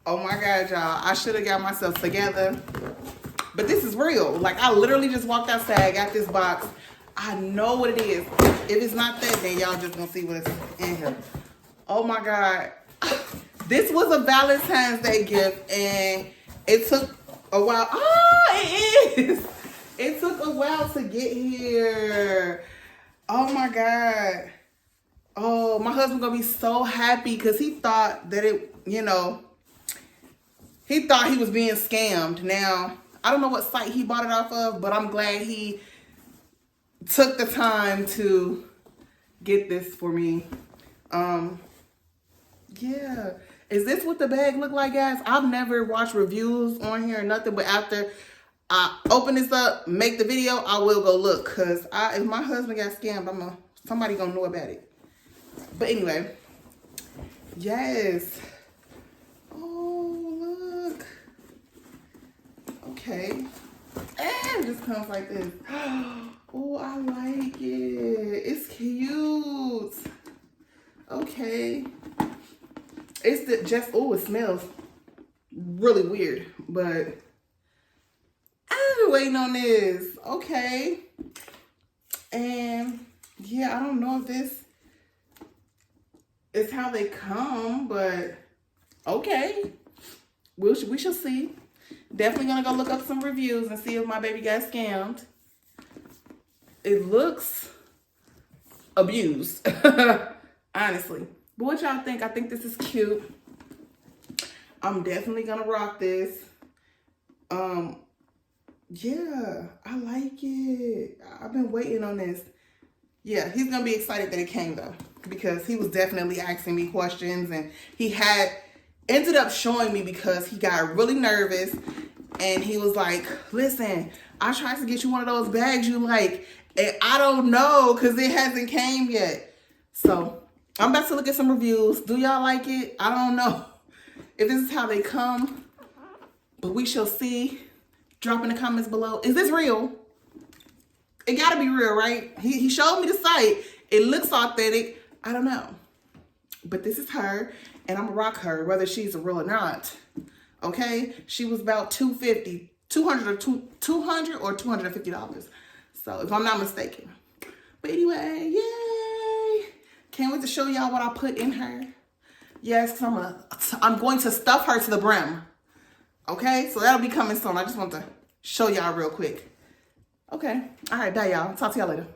Oh my God, y'all. I should have got myself together. But this is real. Like, I literally just walked outside, got this box. I know what it is. If it's not that, then y'all just gonna see what it's in here. Oh my God. This was a Valentine's Day gift, and it took a while. Oh, it is. It took a while to get here. Oh my God. Oh, my husband gonna be so happy because he thought that it, he thought he was being scammed. Now, I don't know what site he bought it off of, but I'm glad he took the time to get this for me. Yeah. Is this what the bag look like, guys? I've never watched reviews on here or nothing, but after I open this up, make the video, I will go look. Because if my husband got scammed, somebody gonna know about it. But anyway, yes. Oh, look. Okay. And it just comes like this. Oh, I like it. It's cute. Okay. Oh, it smells really weird, but I've been waiting on this. Okay. And yeah, I don't know if this is how they come, but okay. We shall see. Definitely gonna go look up some reviews and see if my baby got scammed. It looks abused, honestly. But what y'all think? I think this is cute. I'm definitely gonna rock this. Yeah, I like it. I've been waiting on this. Yeah, he's gonna be excited that it came though, because he was definitely asking me questions, and he ended up showing me because he got really nervous, and he was like, listen, I tried to get you one of those bags you like, and I don't know because it hasn't came yet. So I'm about to look at some reviews. Do y'all like it? I don't know if this is how they come, but we shall see. Drop in the comments below. Is this real? It gotta be real, right? He showed me the site. It looks authentic. I don't know. But this is her, and I'm gonna rock her, whether she's real or not. Okay? She was about $200 or $250. So if I'm not mistaken. But anyway, yay! Can't wait to show y'all what I put in her. Yes, because I'm going to stuff her to the brim. Okay? So that'll be coming soon. I just want to show y'all real quick. Okay. All right, bye, y'all. Talk to y'all later.